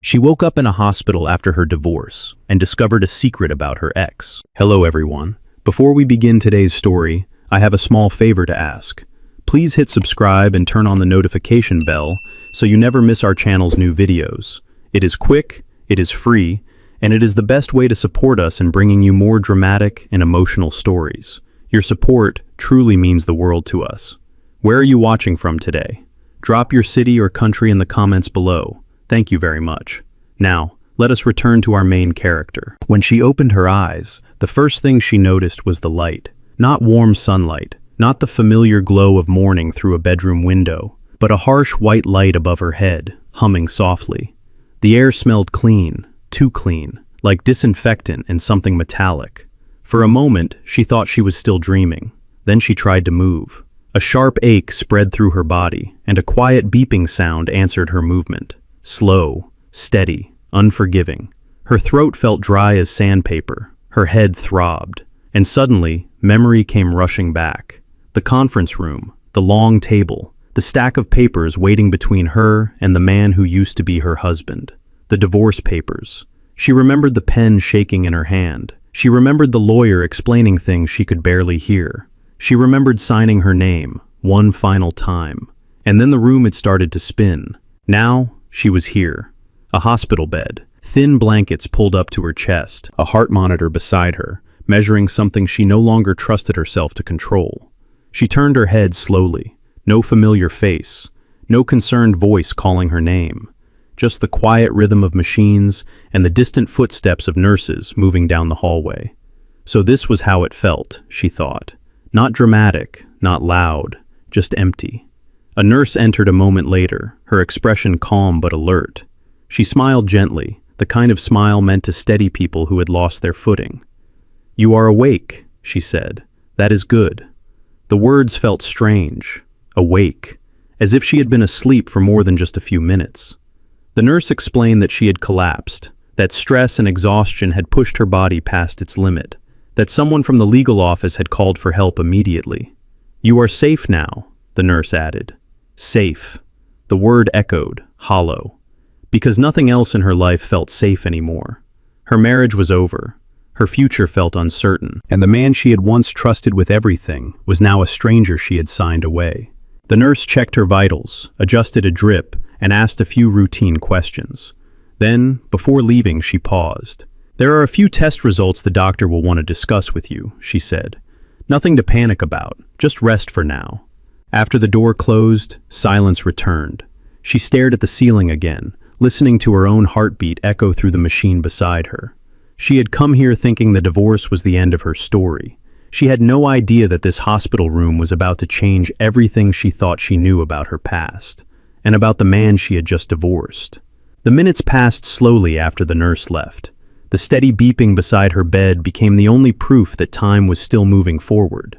She woke up in a hospital after her divorce and discovered a secret about her ex. Hello everyone. Before we begin today's story, I have a small favor to ask. Please hit subscribe and turn on the notification bell so you never miss our channel's new videos. It is quick, it is free, and it is the best way to support us in bringing you more dramatic and emotional stories. Your support truly means the world to us. Where are you watching from today? Drop your city or country in the comments below. Thank you very much. Now, let us return to our main character. When she opened her eyes, the first thing she noticed was the light. Not warm sunlight, not the familiar glow of morning through a bedroom window, but a harsh white light above her head, humming softly. The air smelled clean, too clean, like disinfectant and something metallic. For a moment, she thought she was still dreaming. Then she tried to move. A sharp ache spread through her body, and a quiet beeping sound answered her movement. Slow, steady, unforgiving. Her throat felt dry as sandpaper. Her head throbbed. And suddenly, memory came rushing back. The conference room, the long table, the stack of papers waiting between her and the man who used to be her husband. The divorce papers. She remembered the pen shaking in her hand. She remembered the lawyer explaining things she could barely hear. She remembered signing her name, one final time. And then the room had started to spin. Now, she was here. A hospital bed, thin blankets pulled up to her chest, a heart monitor beside her, measuring something she no longer trusted herself to control. She turned her head slowly. No familiar face, no concerned voice calling her name. Just the quiet rhythm of machines and the distant footsteps of nurses moving down the hallway. So this was how it felt, she thought. Not dramatic, not loud, just empty. A nurse entered a moment later, her expression calm but alert. She smiled gently, the kind of smile meant to steady people who had lost their footing. "You are awake," she said. "That is good." The words felt strange. Awake, as if she had been asleep for more than just a few minutes. The nurse explained that she had collapsed, that stress and exhaustion had pushed her body past its limit, that someone from the legal office had called for help immediately. "You are safe now," the nurse added. Safe. The word echoed, hollow. Because nothing else in her life felt safe anymore. Her marriage was over. Her future felt uncertain. And the man she had once trusted with everything was now a stranger she had signed away. The nurse checked her vitals, adjusted a drip, and asked a few routine questions. Then, before leaving, she paused. "There are a few test results the doctor will want to discuss with you," she said. "Nothing to panic about, just rest for now." After the door closed, silence returned. She stared at the ceiling again, listening to her own heartbeat echo through the machine beside her. She had come here thinking the divorce was the end of her story. She had no idea that this hospital room was about to change everything she thought she knew about her past, and about the man she had just divorced. The minutes passed slowly after the nurse left. The steady beeping beside her bed became the only proof that time was still moving forward.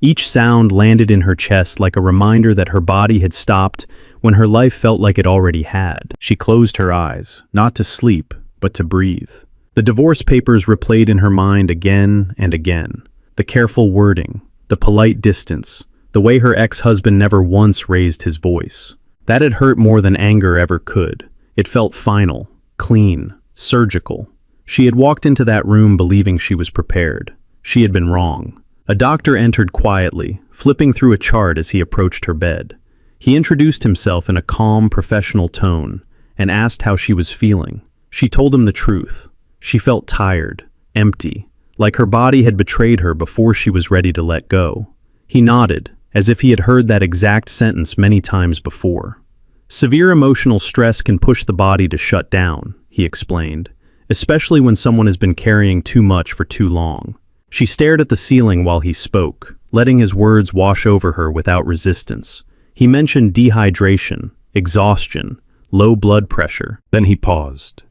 Each sound landed in her chest like a reminder that her body had stopped when her life felt like it already had. She closed her eyes, not to sleep, but to breathe. The divorce papers replayed in her mind again and again. The careful wording, the polite distance, the way her ex-husband never once raised his voice. That had hurt more than anger ever could. It felt final, clean, surgical. She had walked into that room believing she was prepared. She had been wrong. A doctor entered quietly, flipping through a chart as he approached her bed. He introduced himself in a calm, professional tone and asked how she was feeling. She told him the truth. She felt tired, empty, like her body had betrayed her before she was ready to let go. He nodded, as if he had heard that exact sentence many times before. "Severe emotional stress can push the body to shut down," he explained, "especially when someone has been carrying too much for too long." She stared at the ceiling while he spoke, letting his words wash over her without resistance. He mentioned dehydration, exhaustion, low blood pressure. Then he paused.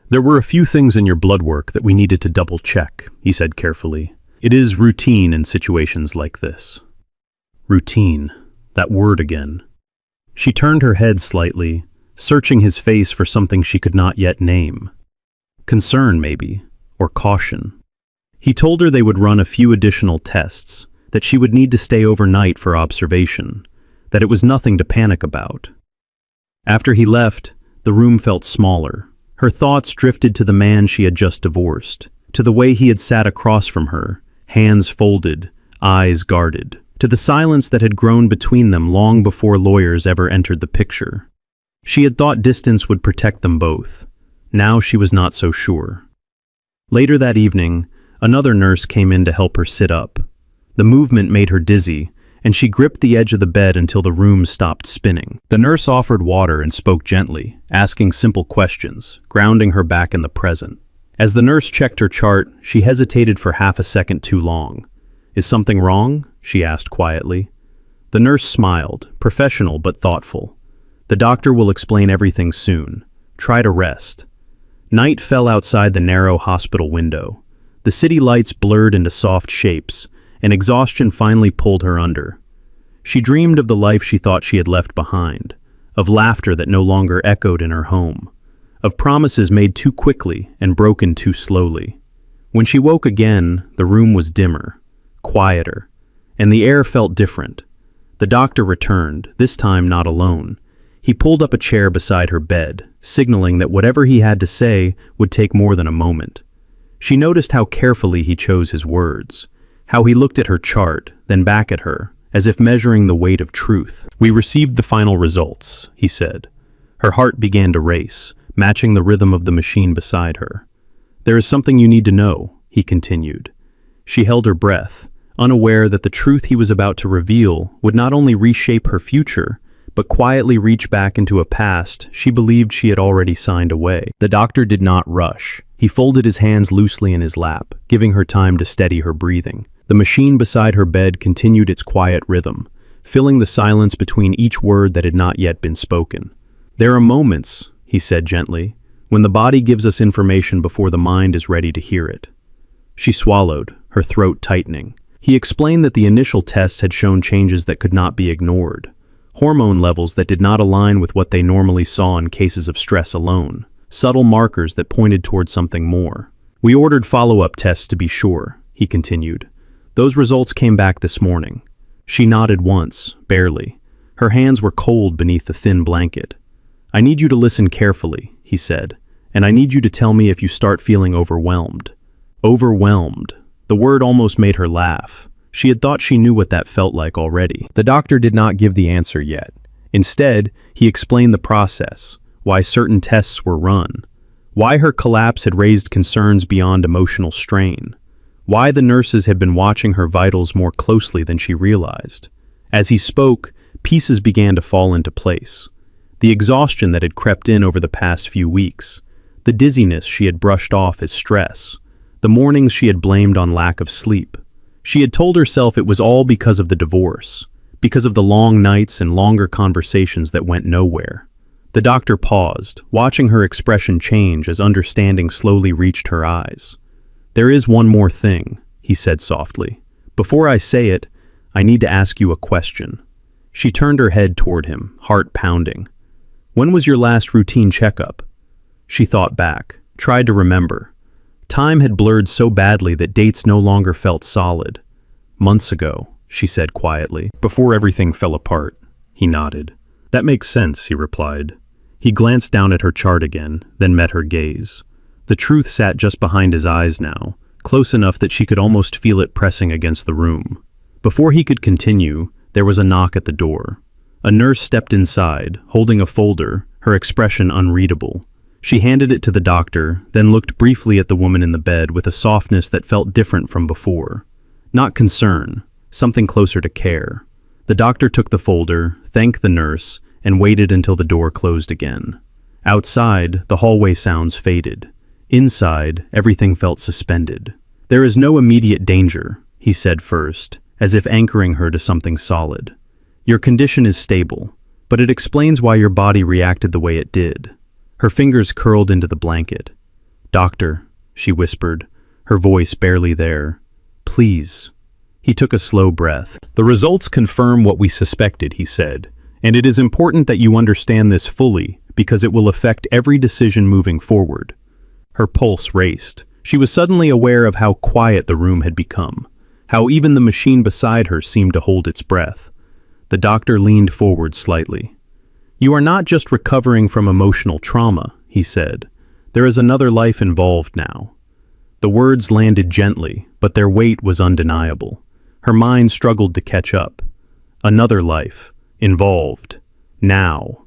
"There were a few things in your blood work that we needed to double-check," he said carefully. "It is routine in situations like this." Routine. That word again. She turned her head slightly, searching his face for something she could not yet name. Concern, maybe, or caution. He told her they would run a few additional tests, that she would need to stay overnight for observation, that it was nothing to panic about. After he left, the room felt smaller, Her thoughts drifted to the man she had just divorced, to the way he had sat across from her, hands folded, eyes guarded, to the silence that had grown between them long before lawyers ever entered the picture. She had thought distance would protect them both. Now she was not so sure. Later that evening, another nurse came in to help her sit up. The movement made her dizzy, and she gripped the edge of the bed until the room stopped spinning. The nurse offered water and spoke gently, asking simple questions, grounding her back in the present. As the nurse checked her chart, she hesitated for half a second too long. "Is something wrong?" she asked quietly. The nurse smiled, professional but thoughtful. "The doctor will explain everything soon. Try to rest." Night fell outside the narrow hospital window. The city lights blurred into soft shapes, and exhaustion finally pulled her under. She dreamed of the life she thought she had left behind, of laughter that no longer echoed in her home, of promises made too quickly and broken too slowly. When she woke again, the room was dimmer, quieter, and the air felt different. The doctor returned, this time not alone. He pulled up a chair beside her bed, signaling that whatever he had to say would take more than a moment. She noticed how carefully he chose his words, how he looked at her chart, then back at her, as if measuring the weight of truth. "We received the final results," he said. Her heart began to race, matching the rhythm of the machine beside her. "There is something you need to know," he continued. She held her breath, unaware that the truth he was about to reveal would not only reshape her future, but quietly reach back into a past she believed she had already signed away. The doctor did not rush. He folded his hands loosely in his lap, giving her time to steady her breathing. The machine beside her bed continued its quiet rhythm, filling the silence between each word that had not yet been spoken. "There are moments," he said gently, "when the body gives us information before the mind is ready to hear it." She swallowed, her throat tightening. He explained that the initial tests had shown changes that could not be ignored. Hormone levels that did not align with what they normally saw in cases of stress alone. Subtle markers that pointed toward something more. "We ordered follow-up tests to be sure," he continued. "Those results came back this morning." She nodded once, barely. Her hands were cold beneath the thin blanket. "I need you to listen carefully," he said, "and I need you to tell me if you start feeling overwhelmed." Overwhelmed. The word almost made her laugh. She had thought she knew what that felt like already. The doctor did not give the answer yet. Instead, he explained the process, why certain tests were run, why her collapse had raised concerns beyond emotional strain, why the nurses had been watching her vitals more closely than she realized. As he spoke, pieces began to fall into place. The exhaustion that had crept in over the past few weeks, the dizziness she had brushed off as stress, the mornings she had blamed on lack of sleep. She had told herself it was all because of the divorce, because of the long nights and longer conversations that went nowhere. The doctor paused, watching her expression change as understanding slowly reached her eyes. "There is one more thing," he said softly. "Before I say it, I need to ask you a question." She turned her head toward him, heart pounding. "When was your last routine checkup?" She thought back, tried to remember. Time had blurred so badly that dates no longer felt solid. "Months ago," she said quietly. "Before everything fell apart." He nodded. "That makes sense," he replied. He glanced down at her chart again, then met her gaze. The truth sat just behind his eyes now, close enough that she could almost feel it pressing against the room. Before he could continue, there was a knock at the door. A nurse stepped inside, holding a folder, her expression unreadable. She handed it to the doctor, then looked briefly at the woman in the bed with a softness that felt different from before. Not concern, something closer to care. The doctor took the folder, thanked the nurse, and waited until the door closed again. Outside, the hallway sounds faded. Inside, everything felt suspended. "There is no immediate danger," he said first, as if anchoring her to something solid. "Your condition is stable, but it explains why your body reacted the way it did." Her fingers curled into the blanket. "Doctor," she whispered, her voice barely there. "Please." He took a slow breath. "The results confirm what we suspected," he said, "and it is important that you understand this fully because it will affect every decision moving forward." Her pulse raced. She was suddenly aware of how quiet the room had become, how even the machine beside her seemed to hold its breath. The doctor leaned forward slightly. "You are not just recovering from emotional trauma," he said. There is another life involved now." The words landed gently, but their weight was undeniable. Her mind struggled to catch up. Another life. Involved. Now.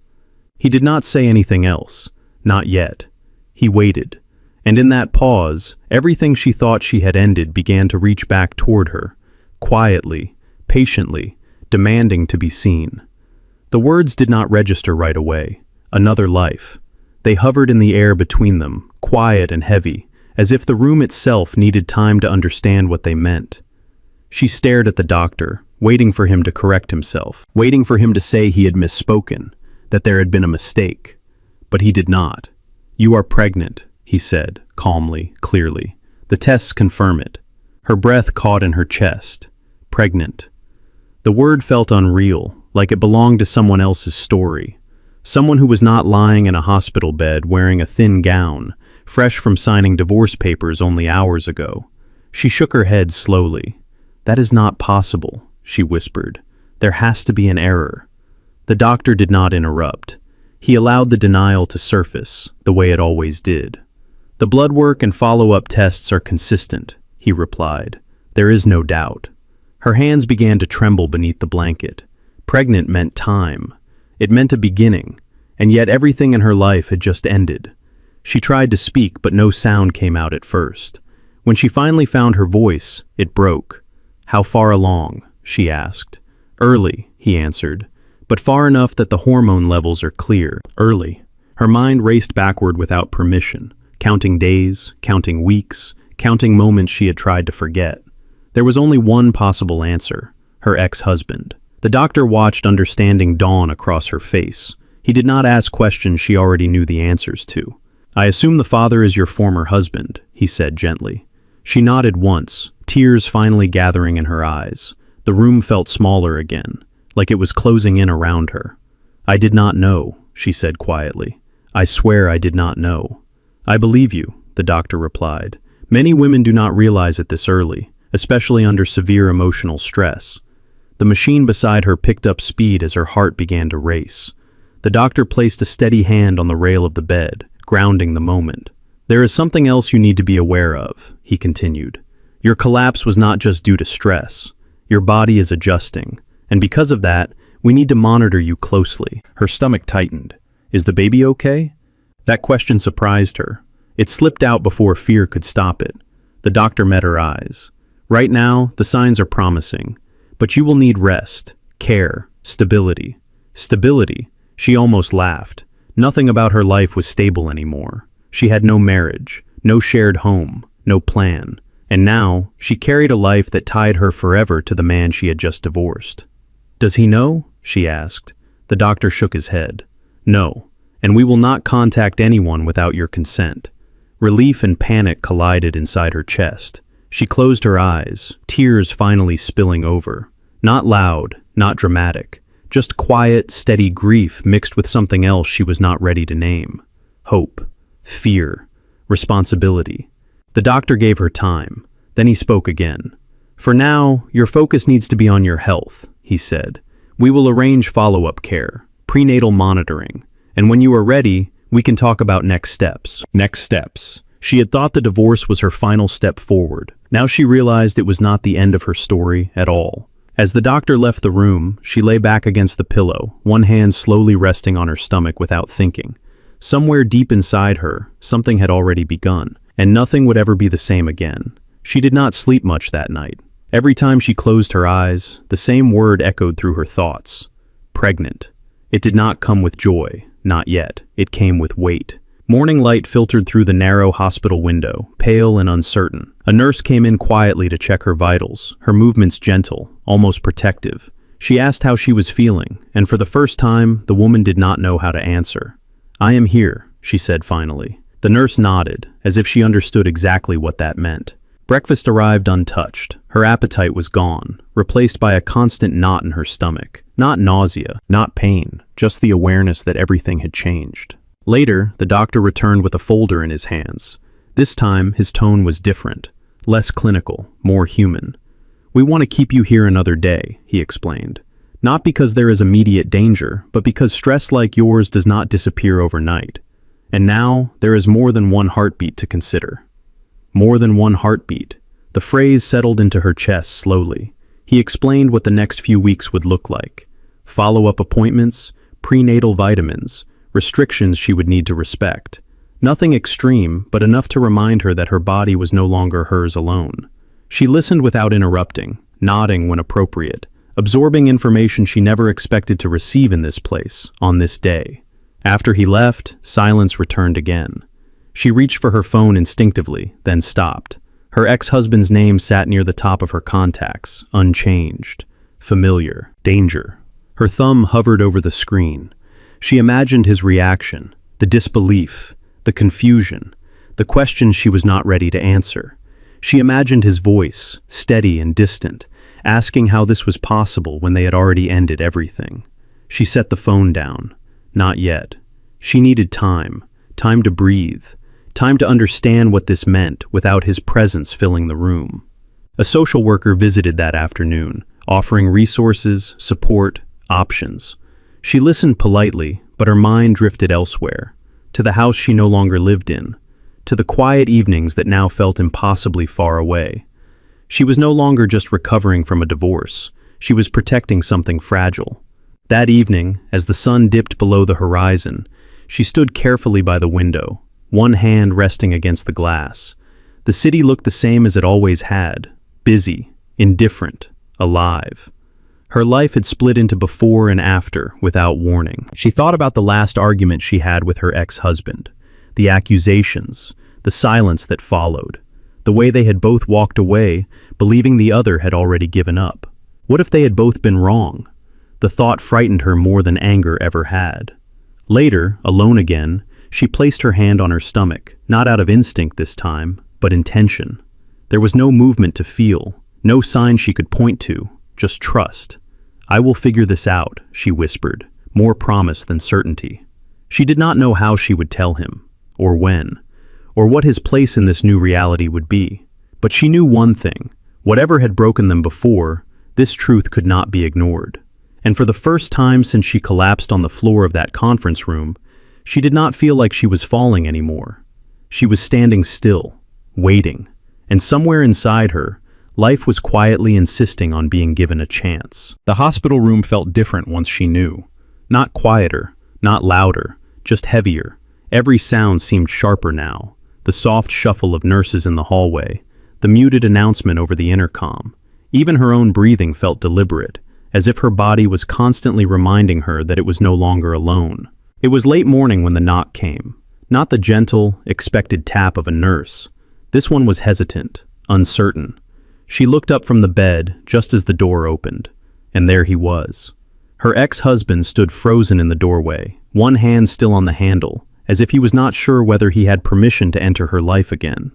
He did not say anything else. Not yet. He waited. And in that pause, everything she thought she had ended began to reach back toward her. Quietly, patiently, demanding to be seen. The words did not register right away. Another life. They hovered in the air between them, quiet and heavy, as if the room itself needed time to understand what they meant. She stared at the doctor, waiting for him to correct himself, waiting for him to say he had misspoken, that there had been a mistake. But he did not. "You are pregnant," he said, calmly, clearly. "The tests confirm it." Her breath caught in her chest. Pregnant. The word felt unreal, like it belonged to someone else's story. Someone who was not lying in a hospital bed wearing a thin gown, fresh from signing divorce papers only hours ago. She shook her head slowly. "That is not possible," she whispered. "There has to be an error." The doctor did not interrupt. He allowed the denial to surface, the way it always did. "The blood work and follow-up tests are consistent," he replied. "There is no doubt." Her hands began to tremble beneath the blanket. Pregnant meant time. It meant a beginning, and yet everything in her life had just ended. She tried to speak, but no sound came out at first. When she finally found her voice, it broke. "How far along?" she asked. "Early," he answered, "but far enough that the hormone levels are clear." Early. Her mind raced backward without permission, counting days, counting weeks, counting moments she had tried to forget. There was only one possible answer: her ex-husband. The doctor watched understanding dawn across her face. He did not ask questions she already knew the answers to. "I assume the father is your former husband," he said gently. She nodded once, tears finally gathering in her eyes. The room felt smaller again, like it was closing in around her. "I did not know," she said quietly. "I swear I did not know." "I believe you," the doctor replied. "Many women do not realize it this early, especially under severe emotional stress." The machine beside her picked up speed as her heart began to race. The doctor placed a steady hand on the rail of the bed, grounding the moment. "There is something else you need to be aware of," he continued. "Your collapse was not just due to stress. Your body is adjusting, and because of that, we need to monitor you closely." Her stomach tightened. "Is the baby okay?" That question surprised her. It slipped out before fear could stop it. The doctor met her eyes. "Right now, the signs are promising, but you will need rest, care, stability." Stability? She almost laughed. Nothing about her life was stable anymore. She had no marriage, no shared home, no plan. And now, she carried a life that tied her forever to the man she had just divorced. "Does he know?" she asked. The doctor shook his head. "No, and we will not contact anyone without your consent." Relief and panic collided inside her chest. She closed her eyes, tears finally spilling over. Not loud, not dramatic, just quiet, steady grief mixed with something else she was not ready to name. Hope, fear, responsibility. The doctor gave her time. Then he spoke again. "For now, your focus needs to be on your health," he said. "We will arrange follow-up care, prenatal monitoring, and when you are ready, we can talk about next steps." Next steps. She had thought the divorce was her final step forward. Now she realized it was not the end of her story at all. As the doctor left the room, she lay back against the pillow, one hand slowly resting on her stomach without thinking. Somewhere deep inside her, something had already begun, and nothing would ever be the same again. She did not sleep much that night. Every time she closed her eyes, the same word echoed through her thoughts. Pregnant. It did not come with joy, not yet. It came with weight. Morning light filtered through the narrow hospital window, pale and uncertain. A nurse came in quietly to check her vitals, her movements gentle, almost protective. She asked how she was feeling, and for the first time, the woman did not know how to answer. "I am here," she said finally. The nurse nodded, as if she understood exactly what that meant. Breakfast arrived untouched. Her appetite was gone, replaced by a constant knot in her stomach. Not nausea, not pain, just the awareness that everything had changed. Later, the doctor returned with a folder in his hands. This time, his tone was different, less clinical, more human. "We want to keep you here another day," he explained. "Not because there is immediate danger, but because stress like yours does not disappear overnight. And now, there is more than one heartbeat to consider. More than one heartbeat. The phrase settled into her chest slowly. He explained what the next few weeks would look like. Follow-up appointments, prenatal vitamins, restrictions she would need to respect. Nothing extreme, but enough to remind her that her body was no longer hers alone. She listened without interrupting, nodding when appropriate, absorbing information she never expected to receive in this place, on this day. After he left, silence returned again. She reached for her phone instinctively, then stopped. Her ex-husband's name sat near the top of her contacts, unchanged, familiar, danger. Her thumb hovered over the screen. She imagined his reaction, the disbelief, the confusion, the questions she was not ready to answer. She imagined his voice, steady and distant, asking how this was possible when they had already ended everything. She set the phone down. Not yet. She needed time to breathe, time to understand what this meant without his presence filling the room. A social worker visited that afternoon, offering resources, support, options. She listened politely, but her mind drifted elsewhere, to the house she no longer lived in, to the quiet evenings that now felt impossibly far away. She was no longer just recovering from a divorce. She was protecting something fragile. That evening, as the sun dipped below the horizon, she stood carefully by the window, one hand resting against the glass. The city looked the same as it always had, busy, indifferent, alive. Her life had split into before and after without warning. She thought about the last argument she had with her ex-husband, the accusations, the silence that followed, the way they had both walked away, believing the other had already given up. What if they had both been wrong? The thought frightened her more than anger ever had. Later, alone again, she placed her hand on her stomach, not out of instinct this time, but intention. There was no movement to feel, no sign she could point to, just trust. "I will figure this out," she whispered, more promise than certainty. She did not know how she would tell him, or when, or what his place in this new reality would be. But she knew one thing: whatever had broken them before, this truth could not be ignored. And for the first time since she collapsed on the floor of that conference room, she did not feel like she was falling anymore. She was standing still, waiting, and somewhere inside her, life was quietly insisting on being given a chance. The hospital room felt different once she knew. Not quieter, not louder, just heavier. Every sound seemed sharper now. The soft shuffle of nurses in the hallway, the muted announcement over the intercom. Even her own breathing felt deliberate, as if her body was constantly reminding her that it was no longer alone. It was late morning when the knock came. Not the gentle, expected tap of a nurse. This one was hesitant, uncertain. She looked up from the bed just as the door opened, and there he was. Her ex-husband stood frozen in the doorway, one hand still on the handle, as if he was not sure whether he had permission to enter her life again.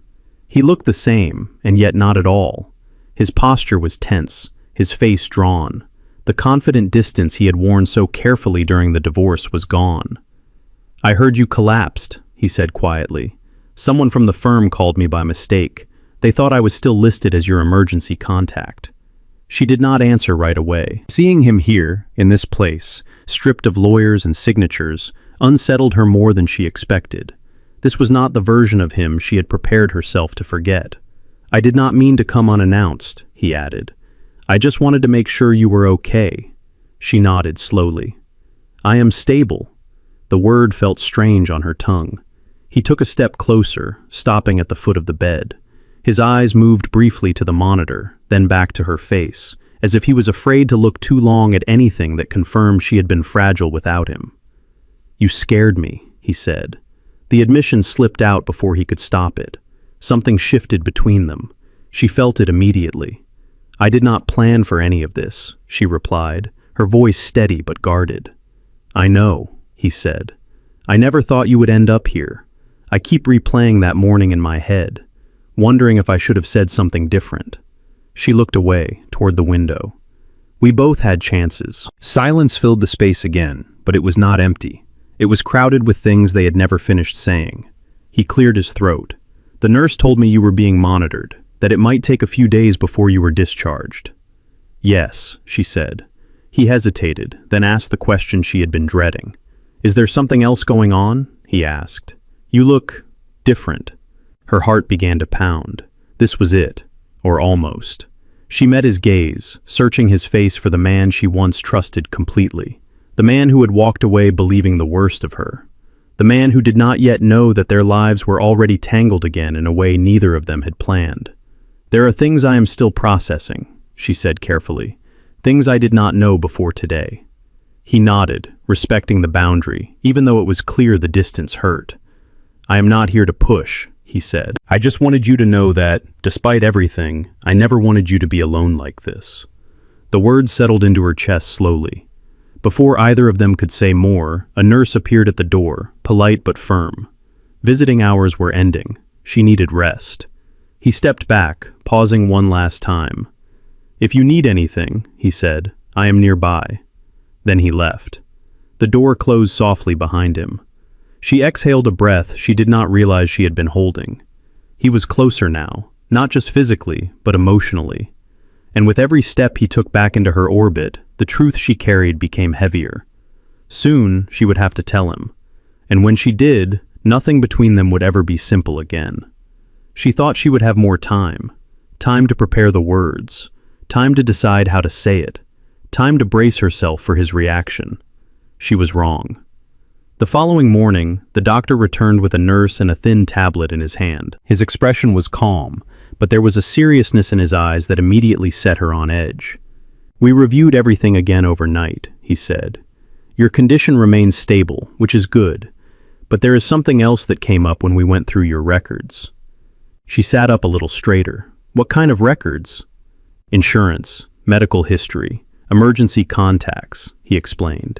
He looked the same, and yet not at all. His posture was tense, his face drawn. The confident distance he had worn so carefully during the divorce was gone. "I heard you collapsed," he said quietly. "Someone from the firm called me by mistake. They thought I was still listed as your emergency contact." She did not answer right away. Seeing him here, in this place, stripped of lawyers and signatures, unsettled her more than she expected. This was not the version of him she had prepared herself to forget. "I did not mean to come unannounced," he added. "I just wanted to make sure you were okay." She nodded slowly. "I am stable." The word felt strange on her tongue. He took a step closer, stopping at the foot of the bed. His eyes moved briefly to the monitor, then back to her face, as if he was afraid to look too long at anything that confirmed she had been fragile without him. "You scared me," he said. The admission slipped out before he could stop it. Something shifted between them. She felt it immediately. "I did not plan for any of this," she replied, her voice steady but guarded. "I know," he said. "I never thought you would end up here. I keep replaying that morning in my head, wondering if I should have said something different." She looked away, toward the window. "We both had chances." Silence filled the space again, but it was not empty. It was crowded with things they had never finished saying. He cleared his throat. "The nurse told me you were being monitored, that it might take a few days before you were discharged." "Yes," she said. He hesitated, then asked the question she had been dreading. "Is there something else going on?" he asked. You look different. Her heart began to pound. This was it, or almost. She met his gaze, searching his face for the man she once trusted completely. The man who had walked away believing the worst of her. The man who did not yet know that their lives were already tangled again in a way neither of them had planned. "There are things I am still processing," she said carefully. "Things I did not know before today." He nodded, respecting the boundary, even though it was clear the distance hurt. "I am not here to push," he said. "I just wanted you to know that, despite everything, I never wanted you to be alone like this." The words settled into her chest slowly. Before either of them could say more, a nurse appeared at the door, polite but firm. Visiting hours were ending. She needed rest. He stepped back, pausing one last time. "If you need anything," he said, "I am nearby." Then he left. The door closed softly behind him. She exhaled a breath she did not realize she had been holding. He was closer now, not just physically, but emotionally. And with every step he took back into her orbit, the truth she carried became heavier. Soon, she would have to tell him. And when she did, nothing between them would ever be simple again. She thought she would have more time. Time to prepare the words. Time to decide how to say it. Time to brace herself for his reaction. She was wrong. The following morning, the doctor returned with a nurse and a thin tablet in his hand. His expression was calm, but there was a seriousness in his eyes that immediately set her on edge. "We reviewed everything again overnight," he said. "Your condition remains stable, which is good, but there is something else that came up when we went through your records." She sat up a little straighter. "What kind of records?" "Insurance, medical history, emergency contacts," he explained.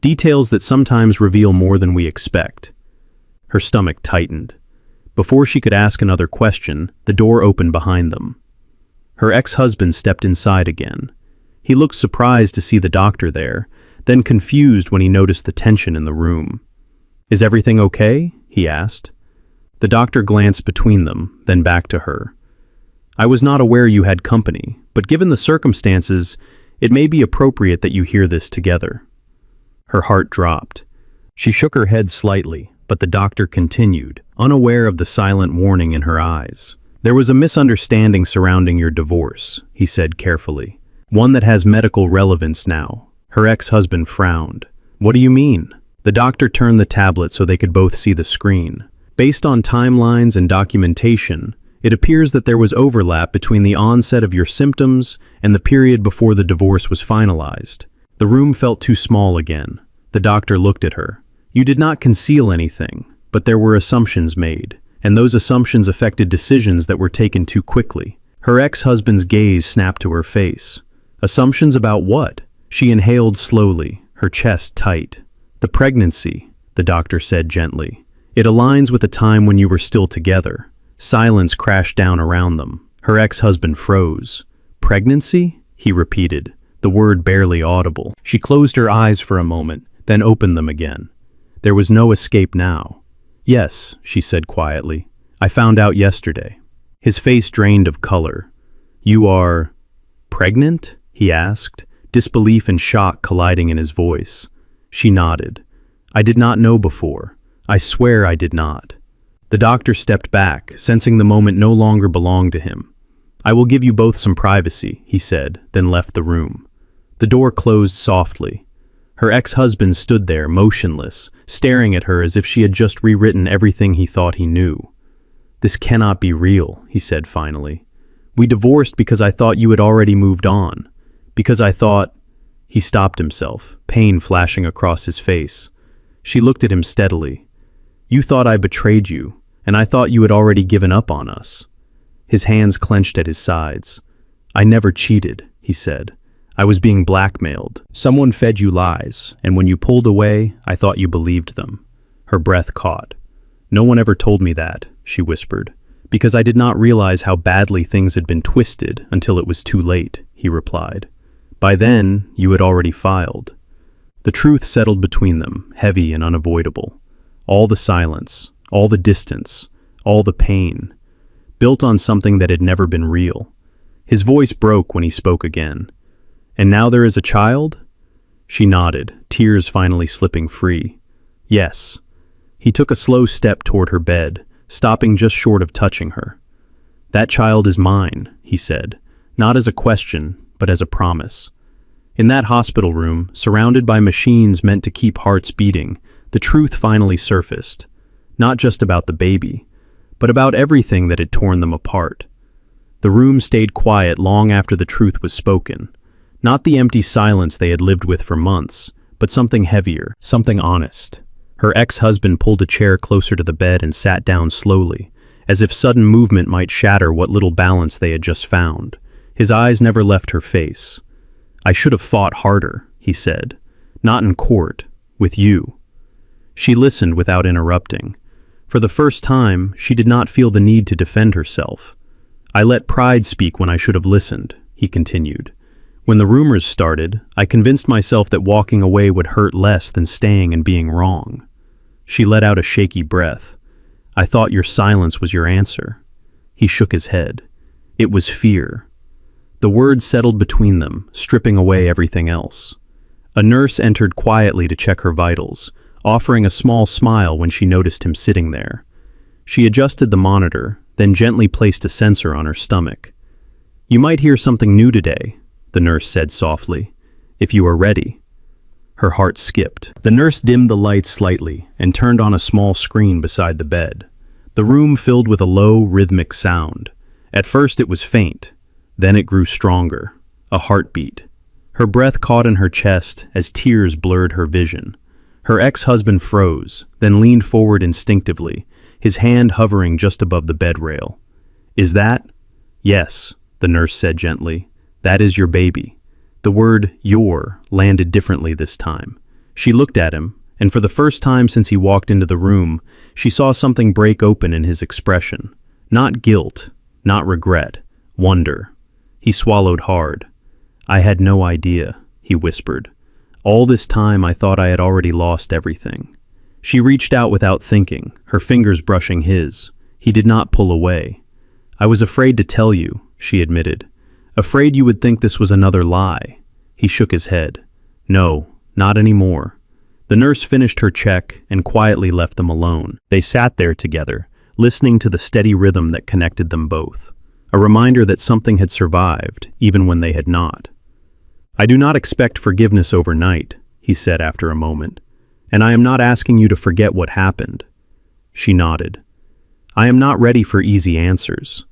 "Details that sometimes reveal more than we expect." Her stomach tightened. Before she could ask another question, the door opened behind them. Her ex-husband stepped inside again. He looked surprised to see the doctor there, then confused when he noticed the tension in the room. "Is everything okay?" he asked. The doctor glanced between them, then back to her. "I was not aware you had company, but given the circumstances, it may be appropriate that you hear this together." Her heart dropped. She shook her head slightly, but the doctor continued, unaware of the silent warning in her eyes. "There was a misunderstanding surrounding your divorce," he said carefully. "One that has medical relevance now." Her ex-husband frowned. "What do you mean?" The doctor turned the tablet so they could both see the screen. "Based on timelines and documentation, it appears that there was overlap between the onset of your symptoms and the period before the divorce was finalized." The room felt too small again. The doctor looked at her. "You did not conceal anything, but there were assumptions made, and those assumptions affected decisions that were taken too quickly." Her ex-husband's gaze snapped to her face. "Assumptions about what?" She inhaled slowly, her chest tight. "The pregnancy," the doctor said gently. "It aligns with the time when you were still together." Silence crashed down around them. Her ex-husband froze. "Pregnancy?" he repeated, the word barely audible. She closed her eyes for a moment, then opened them again. There was no escape now. "Yes," she said quietly. "I found out yesterday." His face drained of color. "You are pregnant?" he asked, disbelief and shock colliding in his voice. She nodded. "I did not know before. I swear I did not." The doctor stepped back, sensing the moment no longer belonged to him. "I will give you both some privacy," he said, then left the room. The door closed softly. Her ex-husband stood there, motionless, staring at her as if she had just rewritten everything he thought he knew. "This cannot be real," he said finally. "We divorced because I thought you had already moved on. Because I thought—" He stopped himself, pain flashing across his face. She looked at him steadily. "You thought I betrayed you, and I thought you had already given up on us." His hands clenched at his sides. "I never cheated," he said. "I was being blackmailed. Someone fed you lies, and when you pulled away, I thought you believed them." Her breath caught. "No one ever told me that," she whispered. "Because I did not realize how badly things had been twisted until it was too late," he replied. "By then, you had already filed." The truth settled between them, heavy and unavoidable. All the silence, all the distance, all the pain, built on something that had never been real. His voice broke when he spoke again. "And now there is a child?" She nodded, tears finally slipping free. "Yes." He took a slow step toward her bed, stopping just short of touching her. "That child is mine," he said, not as a question, but as a promise. In that hospital room, surrounded by machines meant to keep hearts beating, the truth finally surfaced. Not just about the baby, but about everything that had torn them apart. The room stayed quiet long after the truth was spoken. Not the empty silence they had lived with for months, but something heavier, something honest. Her ex-husband pulled a chair closer to the bed and sat down slowly, as if sudden movement might shatter what little balance they had just found. His eyes never left her face. "I should have fought harder," he said. "Not in court, with you." She listened without interrupting. For the first time, she did not feel the need to defend herself. "I let pride speak when I should have listened," he continued. "When the rumors started, I convinced myself that walking away would hurt less than staying and being wrong." She let out a shaky breath. "I thought your silence was your answer." He shook his head. It was fear. The words settled between them, stripping away everything else. A nurse entered quietly to check her vitals, offering a small smile when she noticed him sitting there. She adjusted the monitor, then gently placed a sensor on her stomach. "You might hear something new today," the nurse said softly, "if you are ready." Her heart skipped. The nurse dimmed the lights slightly and turned on a small screen beside the bed. The room filled with a low, rhythmic sound. At first it was faint, then it grew stronger, a heartbeat. Her breath caught in her chest as tears blurred her vision. Her ex-husband froze, then leaned forward instinctively, his hand hovering just above the bed rail. "Is that?" "Yes," the nurse said gently. "That is your baby." The word "your" landed differently this time. She looked at him, and for the first time since he walked into the room, she saw something break open in his expression. Not guilt, not regret, wonder. He swallowed hard. "I had no idea," he whispered. "All this time I thought I had already lost everything." She reached out without thinking, her fingers brushing his. He did not pull away. "I was afraid to tell you," she admitted. "Afraid you would think this was another lie." He shook his head. "No, not anymore." The nurse finished her check and quietly left them alone. They sat there together, listening to the steady rhythm that connected them both. A reminder that something had survived, even when they had not. "I do not expect forgiveness overnight," he said after a moment. "And I am not asking you to forget what happened." She nodded. "I am not ready for easy answers.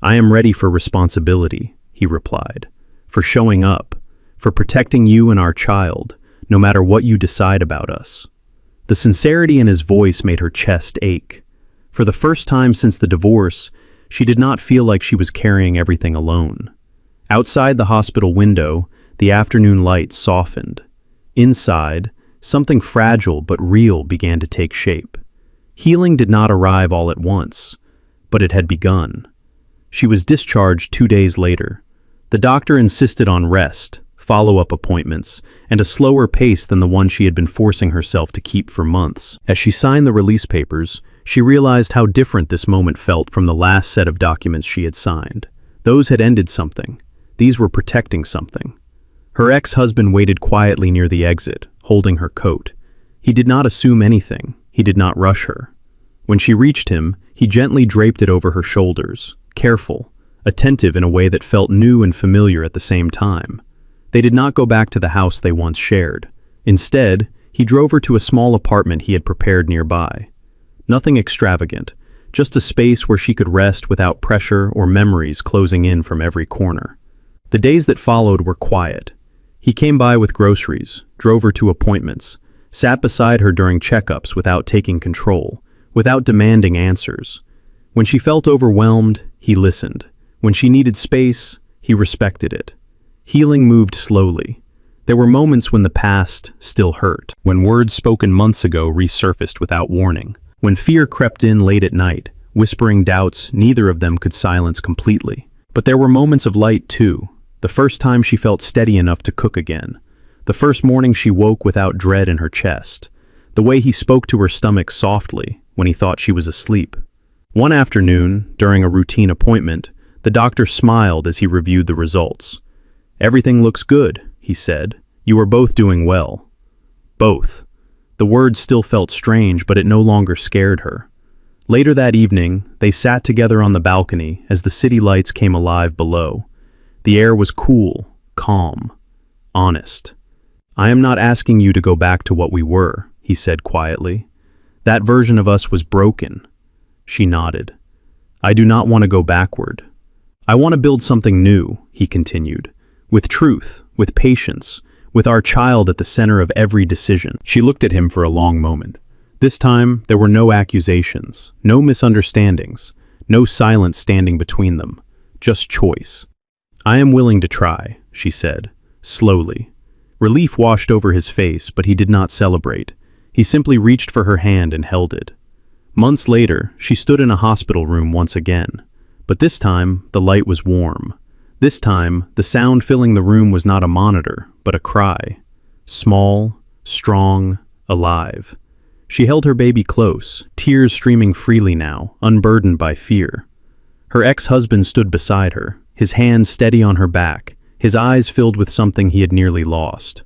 I am ready for responsibility," he replied. "For showing up, for protecting you and our child, no matter what you decide about us." The sincerity in his voice made her chest ache. For the first time since the divorce, she did not feel like she was carrying everything alone. Outside the hospital window, the afternoon light softened. Inside, something fragile but real began to take shape. Healing did not arrive all at once, but it had begun. She was discharged 2 days later. The doctor insisted on rest, follow-up appointments, and a slower pace than the one she had been forcing herself to keep for months. As she signed the release papers, she realized how different this moment felt from the last set of documents she had signed. Those had ended something. These were protecting something. Her ex-husband waited quietly near the exit, holding her coat. He did not assume anything. He did not rush her. When she reached him, he gently draped it over her shoulders, careful, attentive in a way that felt new and familiar at the same time. They did not go back to the house they once shared. Instead, he drove her to a small apartment he had prepared nearby. Nothing extravagant, just a space where she could rest without pressure or memories closing in from every corner. The days that followed were quiet. He came by with groceries, drove her to appointments, sat beside her during checkups without taking control, without demanding answers. When she felt overwhelmed, he listened. When she needed space, he respected it. Healing moved slowly. There were moments when the past still hurt, when words spoken months ago resurfaced without warning, when fear crept in late at night, whispering doubts neither of them could silence completely. But there were moments of light too. The first time she felt steady enough to cook again. The first morning she woke without dread in her chest. The way he spoke to her stomach softly when he thought she was asleep. One afternoon, during a routine appointment, the doctor smiled as he reviewed the results. "Everything looks good," he said. "You are both doing well." Both. The words still felt strange, but it no longer scared her. Later that evening, they sat together on the balcony as the city lights came alive below. The air was cool, calm, honest. "I am not asking you to go back to what we were," he said quietly. "That version of us was broken." She nodded. "I do not want to go backward. I want to build something new," he continued, "with truth, with patience, with our child at the center of every decision." She looked at him for a long moment. This time, there were no accusations, no misunderstandings, no silence standing between them, just choice. "I am willing to try," she said, slowly. Relief washed over his face, but he did not celebrate. He simply reached for her hand and held it. Months later, she stood in a hospital room once again. But this time, the light was warm. This time, the sound filling the room was not a monitor, but a cry. Small, strong, alive. She held her baby close, tears streaming freely now, unburdened by fear. Her ex-husband stood beside her, his hand steady on her back, his eyes filled with something he had nearly lost.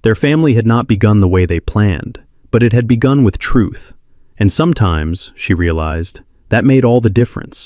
Their family had not begun the way they planned, but it had begun with truth. And sometimes, she realized, that made all the difference.